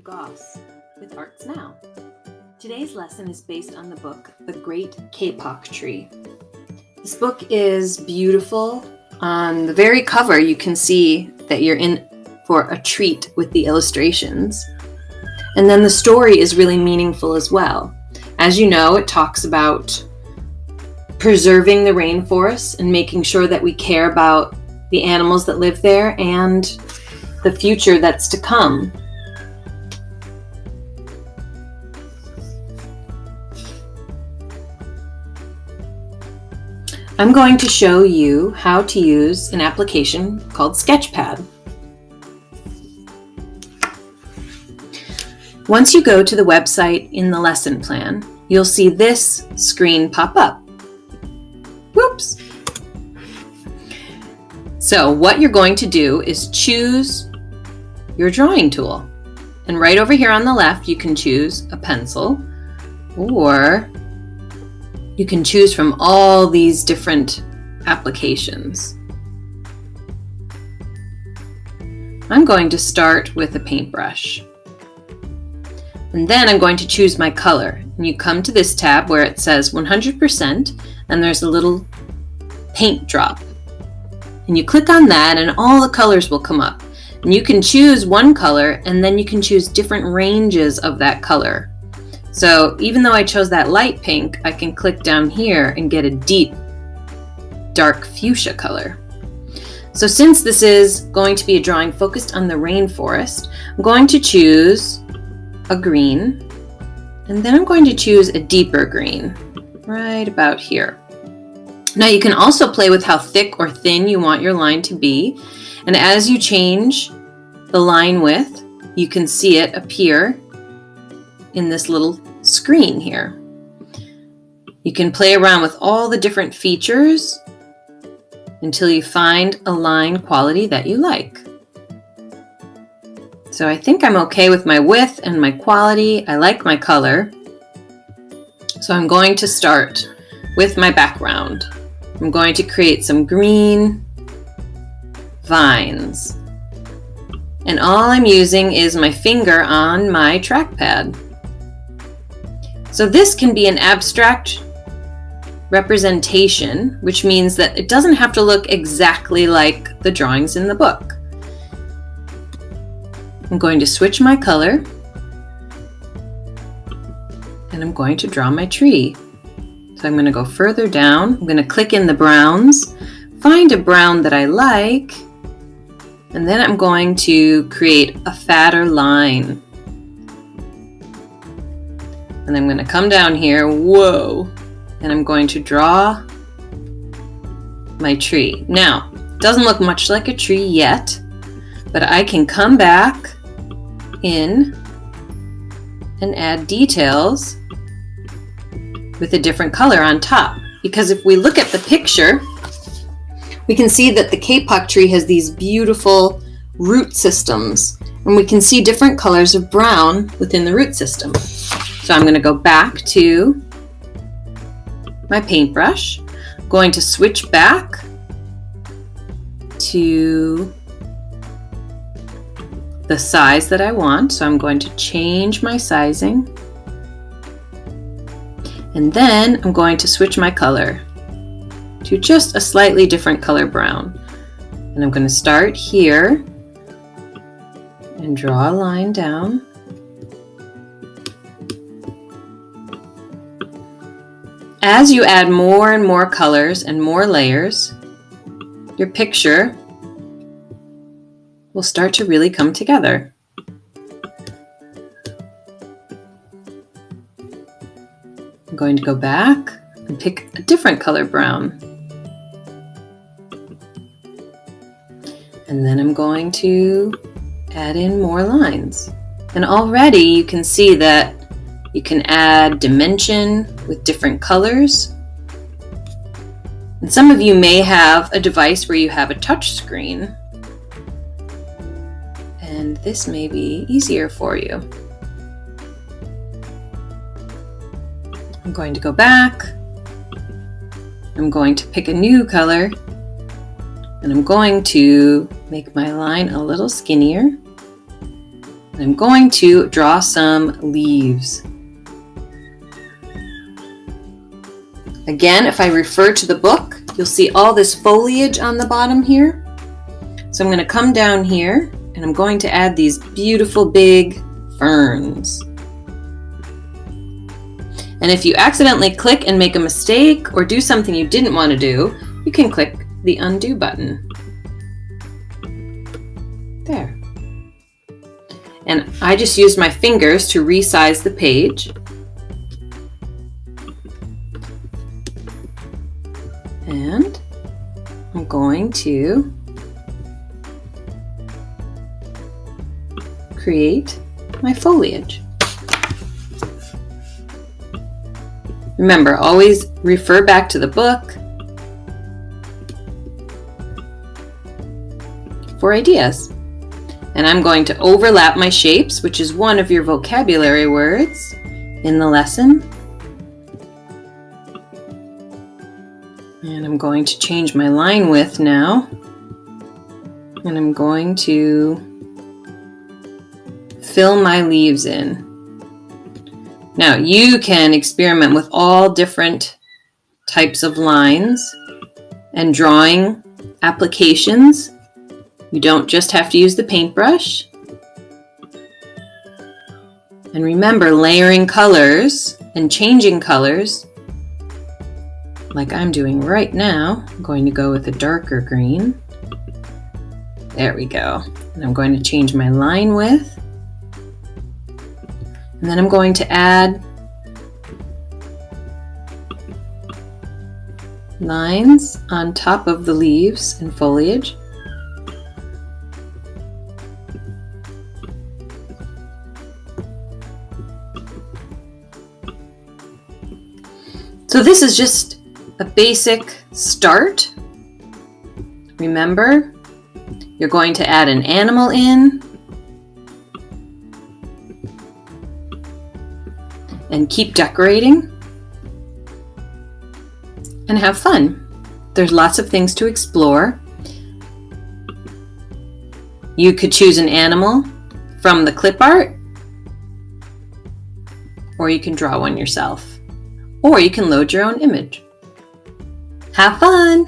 Goss with Arts Now. Today's lesson is based on the book The Great Kapok Tree. This book is beautiful. On the very cover you can see that you're in for a treat with the illustrations. And then the story is really meaningful as well. As you know, it talks about preserving the rainforest and making sure that we care about the animals that live there and the future that's to come. I'm going to show you how to use an application called Sketchpad. Once you go to the website in the lesson plan, you'll see this screen pop up. Whoops! So what you're going to do is choose your drawing tool. And right over here on the left, you can choose a pencil, or you can choose from all these different applications. I'm going to start with a paintbrush. And then I'm going to choose my color. And you come to this tab where it says 100%, and there's a little paint drop. And you click on that and all the colors will come up. And you can choose one color, and then you can choose different ranges of that color. So even though I chose that light pink, I can click down here and get a deep, dark fuchsia color. So since this is going to be a drawing focused on the rainforest, I'm going to choose a green, and then I'm going to choose a deeper green, right about here. Now you can also play with how thick or thin you want your line to be, and as you change the line width, you can see it appear in this little screen here. You can play around with all the different features until you find a line quality that you like. So I think I'm okay with my width and my quality. I like my color. So I'm going to start with my background. I'm going to create some green vines. And all I'm using is my finger on my trackpad. So this can be an abstract representation, which means that it doesn't have to look exactly like the drawings in the book. I'm going to switch my color, and I'm going to draw my tree. So I'm going to go further down. I'm going to click in the browns, find a brown that I like, and then I'm going to create a fatter line. And I'm going to come down here, whoa, and I'm going to draw my tree. Now, it doesn't look much like a tree yet, but I can come back in and add details with a different color on top. Because if we look at the picture, we can see that the kapok tree has these beautiful root systems, and we can see different colors of brown within the root system. So I'm going to go back to my paintbrush. I'm going to switch back to the size that I want. So I'm going to change my sizing. And then I'm going to switch my color to just a slightly different color brown. And I'm going to start here and draw a line down. As you add more and more colors and more layers, your picture will start to really come together. I'm going to go back and pick a different color brown. And then I'm going to add in more lines. And already you can see that you can add dimension with different colors. And some of you may have a device where you have a touch screen, and this may be easier for you. I'm going to go back. I'm going to pick a new color, and I'm going to make my line a little skinnier. And I'm going to draw some leaves. Again, if I refer to the book, you'll see all this foliage on the bottom here. So I'm going to come down here and I'm going to add these beautiful big ferns. And if you accidentally click and make a mistake or do something you didn't want to do, you can click the undo button. There. And I just used my fingers to resize the page. And I'm going to create my foliage. Remember, always refer back to the book for ideas. And I'm going to overlap my shapes, which is one of your vocabulary words in the lesson. And I'm going to change my line width now. And I'm going to fill my leaves in. Now you can experiment with all different types of lines and drawing applications. You don't just have to use the paintbrush. And remember, layering colors and changing colors, like I'm doing right now. I'm going to go with a darker green. There we go. And I'm going to change my line width. And then I'm going to add lines on top of the leaves and foliage. So this is just a basic start. Remember, you're going to add an animal in and keep decorating and have fun. There's lots of things to explore. You could choose an animal from the clip art, or you can draw one yourself, or you can load your own image. Have fun!